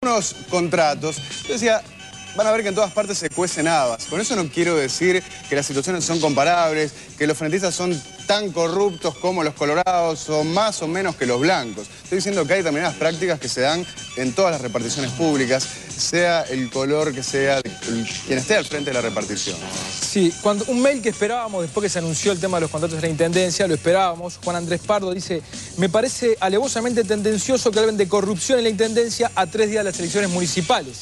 unos contratos. Yo decía, van a ver que en todas partes se cuecen habas. Con eso no quiero decir que las situaciones son comparables, que los frentistas son tan corruptos como los colorados o más o menos que los blancos. Estoy diciendo que hay determinadas prácticas que se dan en todas las reparticiones públicas, sea el color que sea quien esté al frente de la repartición. Sí, un mail que esperábamos después que se anunció el tema de los contratos de la Intendencia, lo esperábamos. Juan Andrés Pardo dice, me parece alevosamente tendencioso que hablen de corrupción en la Intendencia a 3 días de las elecciones municipales.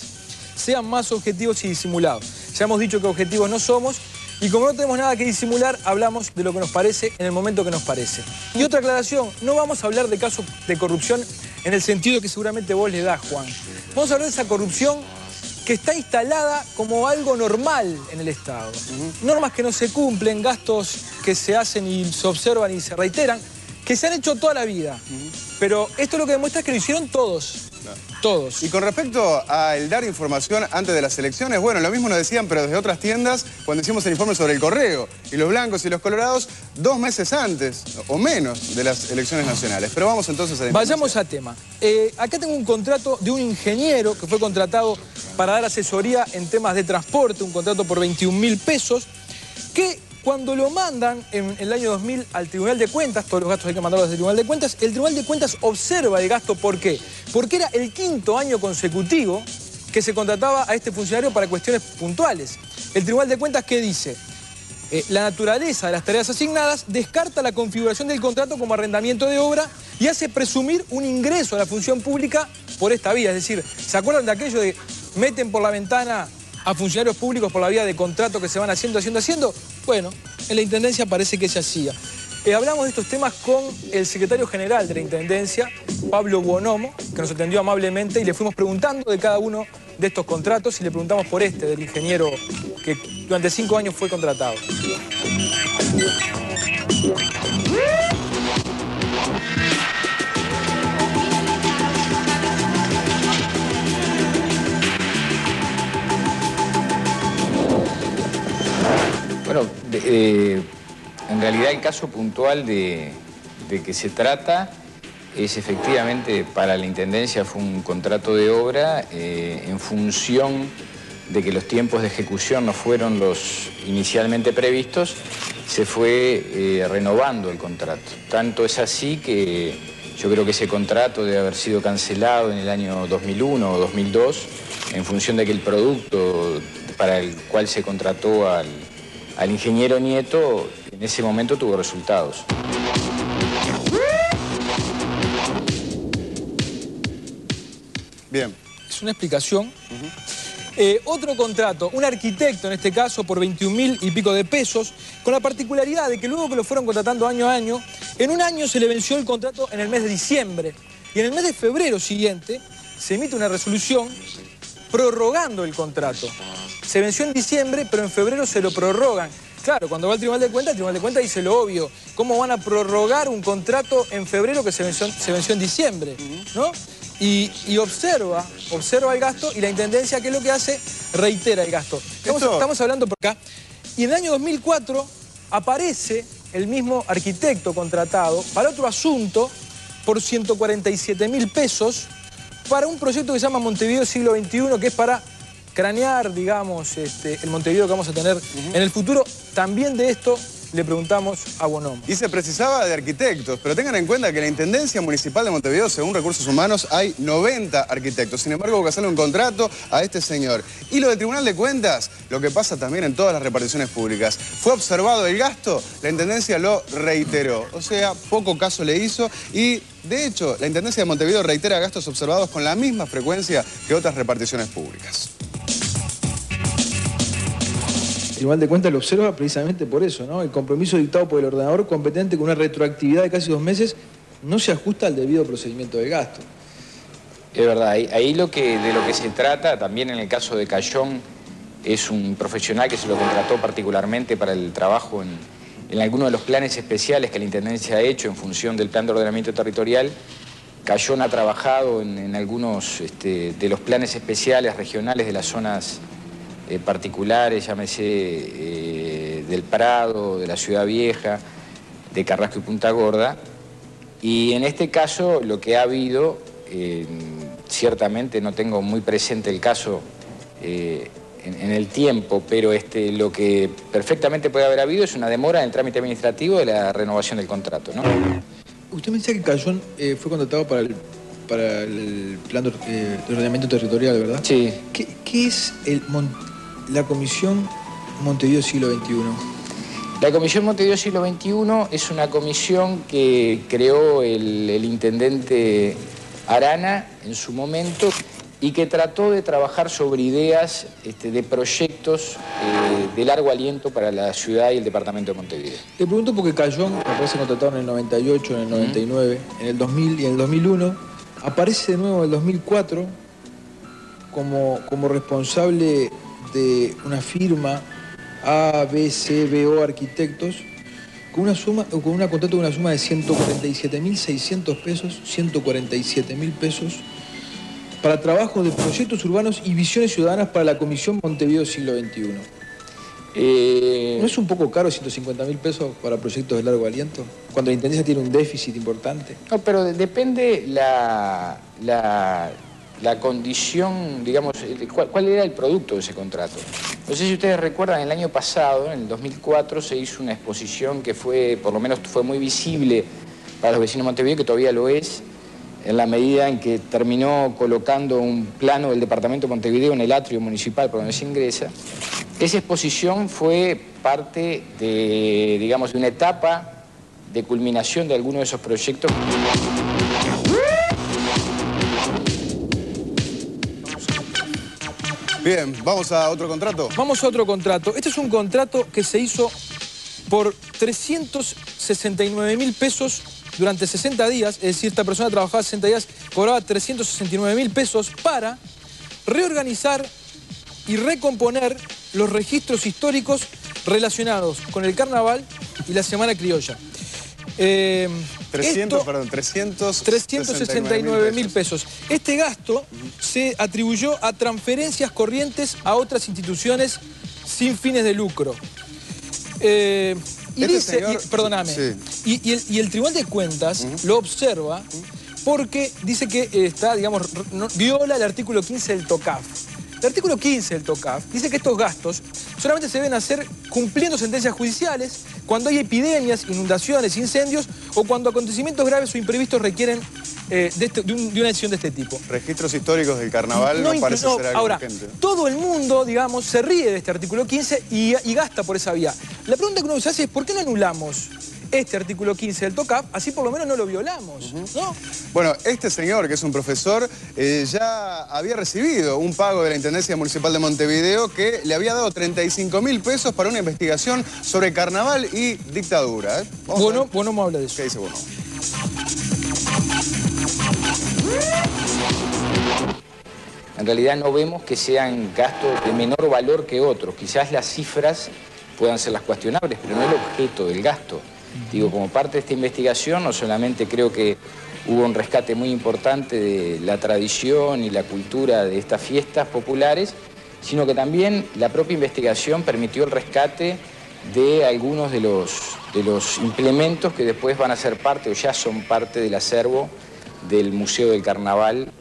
Sean más objetivos y disimulados. Ya hemos dicho que objetivos no somos y como no tenemos nada que disimular, hablamos de lo que nos parece en el momento que nos parece. Y otra aclaración, no vamos a hablar de casos de corrupción en el sentido que seguramente vos le das, Juan. Vamos a hablar de esa corrupción que está instalada como algo normal en el Estado. Normas que no se cumplen, gastos que se hacen y se observan y se reiteran, que se han hecho toda la vida. Pero esto lo que demuestra es que lo hicieron todos. Todos. Y con respecto al dar información antes de las elecciones, bueno, lo mismo nos decían, pero desde otras tiendas, cuando hicimos el informe sobre el correo. Y los blancos y los colorados, 2 meses antes, o menos, de las elecciones nacionales. Pero vamos entonces a la información. Vayamos a tema. Acá tengo un contrato de un ingeniero que fue contratado para dar asesoría en temas de transporte, un contrato por 21.000 pesos, que cuando lo mandan en el año 2000 al Tribunal de Cuentas, todos los gastos hay que mandarlos al Tribunal de Cuentas, el Tribunal de Cuentas observa el gasto. ¿Por qué? Porque era el 5º año consecutivo que se contrataba a este funcionario para cuestiones puntuales. El Tribunal de Cuentas, ¿qué dice? La naturaleza de las tareas asignadas descarta la configuración del contrato como arrendamiento de obra y hace presumir un ingreso a la función pública por esta vía. Es decir, ¿se acuerdan de aquello de meten por la ventana a funcionarios públicos por la vía de contrato que se van haciendo? Bueno, en la Intendencia parece que se hacía. Hablamos de estos temas con el secretario general de la Intendencia, Pablo Buonomo, que nos atendió amablemente y le fuimos preguntando de cada uno de estos contratos y le preguntamos por este, del ingeniero que durante 5 años fue contratado. Bueno, en realidad el caso puntual de que se trata es efectivamente para la Intendencia fue un contrato de obra en función de que los tiempos de ejecución no fueron los inicialmente previstos, se fue renovando el contrato. Tanto es así que yo creo que ese contrato debe haber sido cancelado en el año 2001 o 2002 en función de que el producto para el cual se contrató al ingeniero Nieto, en ese momento tuvo resultados. Bien. Es una explicación. Otro contrato, un arquitecto en este caso por 21.000 y pico de pesos, con la particularidad de que luego que lo fueron contratando año a año, en un año se le venció el contrato en el mes de diciembre y en el mes de febrero siguiente se emite una resolución prorrogando el contrato. Se venció en diciembre, pero en febrero se lo prorrogan. Claro, cuando va al Tribunal de Cuentas, el Tribunal de Cuentas dice lo obvio. ¿Cómo van a prorrogar un contrato en febrero que se venció en diciembre? ¿No? Y observa el gasto y la Intendencia, ¿qué es lo que hace? Reitera el gasto. Estamos hablando por acá. Y en el año 2004 aparece el mismo arquitecto contratado para otro asunto por 147.000 pesos para un proyecto que se llama Montevideo Siglo XXI, que es para cranear, digamos, el Montevideo que vamos a tener en el futuro. También de esto le preguntamos a Buonomo. Y se precisaba de arquitectos, pero tengan en cuenta que en la Intendencia Municipal de Montevideo, según Recursos Humanos, hay 90 arquitectos. Sin embargo, hubo que hacerle un contrato a este señor. Y lo del Tribunal de Cuentas, lo que pasa también en todas las reparticiones públicas. Fue observado el gasto, la Intendencia lo reiteró. O sea, poco caso le hizo y, de hecho, la Intendencia de Montevideo reitera gastos observados con la misma frecuencia que otras reparticiones públicas. El Tribunal de Cuentas lo observa precisamente por eso, ¿no? El compromiso dictado por el ordenador competente con una retroactividad de casi 2 meses no se ajusta al debido procedimiento del gasto. Es verdad, ahí de lo que se trata, también en el caso de Cayón, es un profesional que se lo contrató particularmente para el trabajo en algunos de los planes especiales que la Intendencia ha hecho en función del plan de ordenamiento territorial. Cayón ha trabajado en algunos de los planes especiales regionales de las zonas particulares, llámese del Prado, de la Ciudad Vieja, de Carrasco y Punta Gorda. Y en este caso lo que ha habido, ciertamente no tengo muy presente el caso en el tiempo, pero lo que perfectamente puede haber habido es una demora en el trámite administrativo de la renovación del contrato, ¿no? Usted me decía que Cayón fue contratado para el plan de ordenamiento territorial, ¿verdad? Sí. ¿Qué es la Comisión Montevideo Siglo XXI? La Comisión Montevideo Siglo XXI es una comisión que creó el intendente Arana en su momento y que trató de trabajar sobre ideas de proyectos de largo aliento para la ciudad y el departamento de Montevideo. Te pregunto porque Cayón aparece contratado en el 98, en el 99, en el 2000 y en el 2001. Aparece de nuevo en el 2004 como responsable de una firma ABCBO Arquitectos con una contrato de una suma de 147.600 pesos, 147.000 pesos, para trabajos de proyectos urbanos y visiones ciudadanas para la Comisión Montevideo Siglo XXI. ¿No es un poco caro 150.000 pesos para proyectos de largo aliento? Cuando la Intendencia tiene un déficit importante. No, pero depende la condición, digamos, cuál era el producto de ese contrato. No sé si ustedes recuerdan, el año pasado, en el 2004, se hizo una exposición que por lo menos fue muy visible para los vecinos de Montevideo, que todavía lo es, en la medida en que terminó colocando un plano del departamento de Montevideo en el atrio municipal por donde se ingresa. Esa exposición fue parte de, digamos, de una etapa de culminación de algunos de esos proyectos. Bien, ¿vamos a otro contrato? Vamos a otro contrato. Este es un contrato que se hizo por 369.000 pesos durante 60 días. Es decir, esta persona trabajaba 60 días, cobraba 369.000 pesos para reorganizar y recomponer los registros históricos relacionados con el carnaval y la Semana Criolla. 369.000 pesos. Este gasto se atribuyó a transferencias corrientes a otras instituciones sin fines de lucro. Y dice, señor, perdóname, sí. y el Tribunal de Cuentas lo observa porque dice que viola el artículo 15 del TOCAF. El artículo 15 del TOCAF dice que estos gastos solamente se deben hacer cumpliendo sentencias judiciales cuando hay epidemias, inundaciones, incendios o cuando acontecimientos graves o imprevistos requieren de una decisión de este tipo. Registros históricos del carnaval no parece ser algo urgente. Todo el mundo, digamos, se ríe de este artículo 15 y gasta por esa vía. La pregunta que uno se hace es ¿por qué no anulamos este artículo 15 del TOCAF? Así por lo menos no lo violamos, ¿no? Bueno, este señor, que es un profesor, ya había recibido un pago de la Intendencia Municipal de Montevideo que le había dado 35.000 pesos para una investigación sobre carnaval y dictadura. Bono me habla de eso. ¿Qué dice Bono? En realidad no vemos que sean gastos de menor valor que otros. Quizás las cifras puedan ser las cuestionables, pero no el objeto del gasto. Digo, como parte de esta investigación, no solamente creo que hubo un rescate muy importante de la tradición y la cultura de estas fiestas populares, sino que también la propia investigación permitió el rescate de algunos de los implementos que después van a ser parte o ya son parte del acervo del Museo del Carnaval.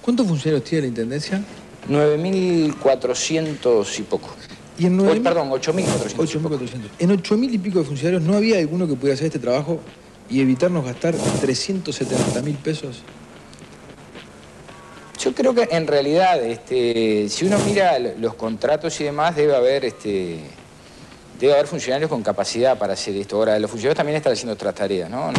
¿Cuántos funcionarios tiene la Intendencia? 9.400 y poco. Y en 8.400. 8.400. En 8.000 y pico de funcionarios, ¿no había alguno que pudiera hacer este trabajo y evitarnos gastar 370.000 pesos? Yo creo que en realidad, si uno mira los contratos y demás, debe haber funcionarios con capacidad para hacer esto. Ahora, los funcionarios también están haciendo otras tareas, ¿no?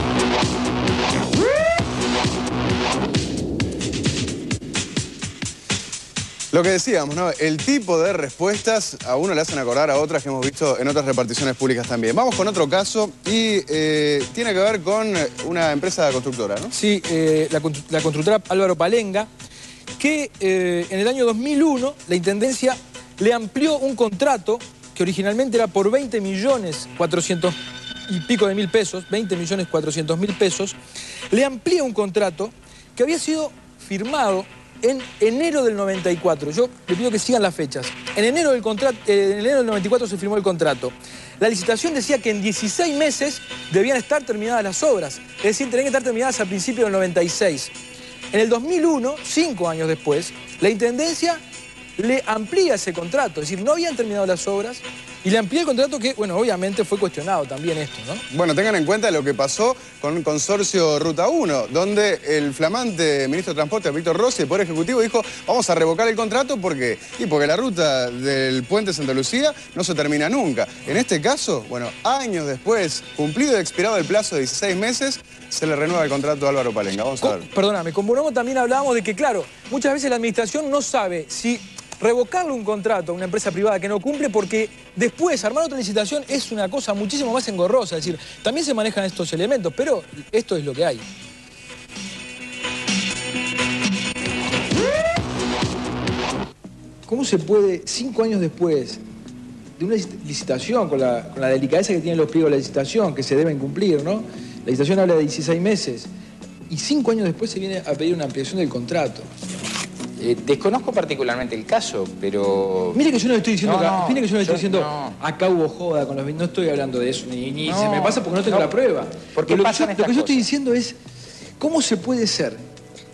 Lo que decíamos, ¿no? El tipo de respuestas a uno le hacen acordar a otras que hemos visto en otras reparticiones públicas también. Vamos con otro caso y tiene que ver con una empresa constructora, ¿no? Sí, la constructora Álvaro Palenga, que en el año 2001 la Intendencia le amplió un contrato que originalmente era por 20.400.000 y pico de pesos, 20.400.000 pesos, le amplía un contrato que había sido firmado en enero del 94. Yo le pido que sigan las fechas. En enero del 94 se firmó el contrato. La licitación decía que en 16 meses debían estar terminadas las obras. Es decir, tenían que estar terminadas a principios del 96. En el 2001, 5 años después, la Intendencia le amplía ese contrato. Es decir, no habían terminado las obras y le amplía el contrato que, bueno, obviamente fue cuestionado también esto, ¿no? Bueno, tengan en cuenta lo que pasó con el consorcio Ruta 1, donde el flamante ministro de Transporte, Víctor Rossi, el Poder Ejecutivo, dijo, vamos a revocar el contrato porque la ruta del puente Santa Lucía no se termina nunca. En este caso, bueno, años después, cumplido y expirado el plazo de 16 meses, se le renueva el contrato a Álvaro Palenga. Vamos a ver. Perdóname, con Bonomo también hablábamos de que, claro, muchas veces la administración no sabe si revocarle un contrato a una empresa privada que no cumple, porque después armar otra licitación es una cosa muchísimo más engorrosa. Es decir, también se manejan estos elementos, pero esto es lo que hay. ¿Cómo se puede, 5 años después de una licitación, con la delicadeza que tienen los pliegos de la licitación, que se deben cumplir, ¿no? La licitación habla de 16 meses, y 5 años después se viene a pedir una ampliación del contrato? Desconozco particularmente el caso, pero... Mire que yo no le estoy diciendo acá hubo joda con los... No estoy hablando de eso, ni se me pasa porque no tengo la prueba. Porque lo que yo estoy diciendo es, ¿cómo se puede ser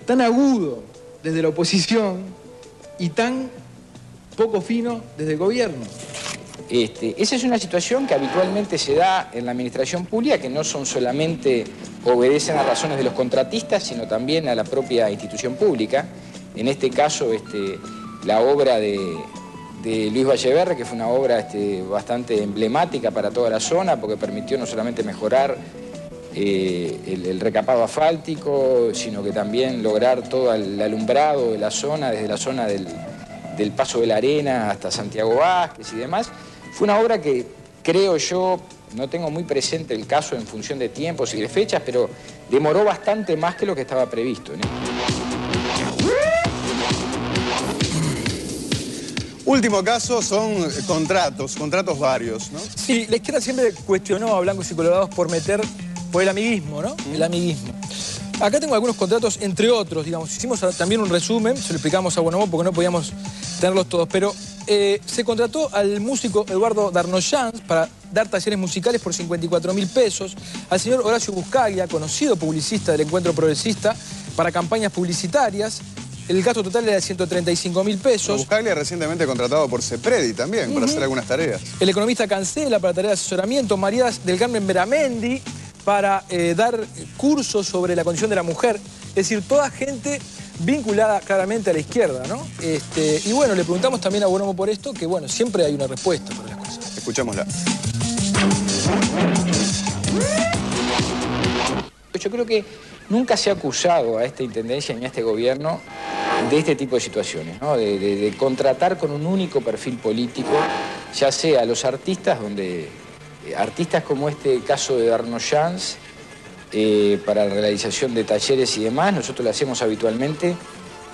tan agudo desde la oposición y tan poco fino desde el gobierno? Esa es una situación que habitualmente se da en la administración pública, que no son solamente obedecen a razones de los contratistas, sino también a la propia institución pública. En este caso, la obra de Luis Valleverre, que fue una obra bastante emblemática para toda la zona, porque permitió no solamente mejorar el recapado asfáltico, sino que también lograr todo el alumbrado de la zona, desde la zona del Paso de la Arena hasta Santiago Vázquez y demás. Fue una obra que, creo yo, no tengo muy presente el caso en función de tiempos y de fechas, pero demoró bastante más que lo que estaba previsto, ¿no? Último caso son contratos varios, ¿no? Sí, la izquierda siempre cuestionó a blancos y colorados por el amiguismo, ¿no? El amiguismo. Acá tengo algunos contratos, entre otros, digamos. Hicimos también un resumen, se lo explicamos a Bonomo porque no podíamos tenerlos todos, pero se contrató al músico Eduardo Darnoyans para dar talleres musicales por 54.000 pesos, al señor Horacio Buscaglia, conocido publicista del Encuentro Progresista, para campañas publicitarias. El gasto total era de 135.000 pesos. Buscaglia recientemente contratado por CEPREDI también, para hacer algunas tareas. El economista Cancela para tareas de asesoramiento. María del Carmen Beramendi para dar cursos sobre la condición de la mujer. Es decir, toda gente vinculada claramente a la izquierda, ¿no? Y bueno, le preguntamos también a Bonomo por esto, que bueno, siempre hay una respuesta para las cosas. Escuchémosla. Yo creo que nunca se ha acusado a esta intendencia ni a este gobierno de este tipo de situaciones, ¿no? De contratar con un único perfil político, ya sea a los artistas, donde artistas como este caso de Darnoyans, para la realización de talleres y demás, nosotros lo hacemos habitualmente,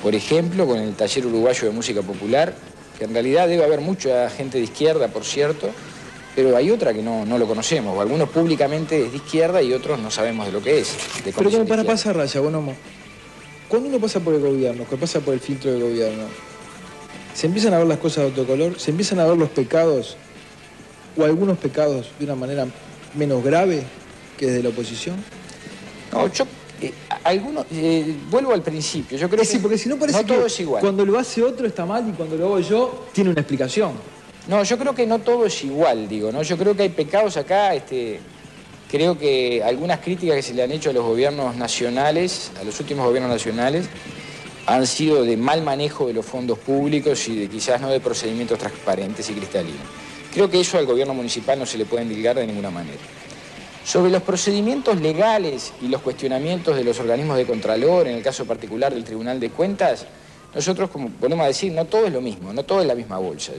por ejemplo, con el Taller Uruguayo de Música Popular, que en realidad debe haber mucha gente de izquierda, por cierto, pero hay otra que no lo conocemos, o algunos públicamente es de izquierda y otros no sabemos de lo que es. Pero como para pasar raya, Bonomo, cuando uno pasa por el gobierno, que pasa por el filtro del gobierno, se empiezan a ver las cosas de otro color, se empiezan a ver los pecados, o algunos pecados de una manera menos grave que desde la oposición. No, yo, vuelvo al principio, yo creo que sí, porque si no parece no todo es igual. Cuando lo hace otro está mal y cuando lo hago yo tiene una explicación. No, yo creo que no todo es igual, digo, ¿no? Yo creo que hay pecados acá, creo que algunas críticas que se le han hecho a los gobiernos nacionales, a los últimos gobiernos nacionales, han sido de mal manejo de los fondos públicos y quizás no de procedimientos transparentes y cristalinos. Creo que eso al gobierno municipal no se le puede endilgar de ninguna manera. Sobre los procedimientos legales y los cuestionamientos de los organismos de Contralor, en el caso particular del Tribunal de Cuentas, nosotros, como volvemos a decir, no todo es lo mismo, no todo es la misma bolsa.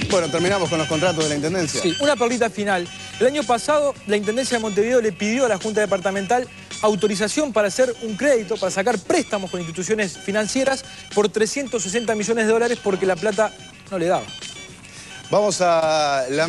Bueno, terminamos con los contratos de la Intendencia. Sí, una perlita final. El año pasado, la Intendencia de Montevideo le pidió a la Junta Departamental autorización para hacer un crédito, para sacar préstamos con instituciones financieras por 360 millones de dólares porque la plata no le daba. Vamos a la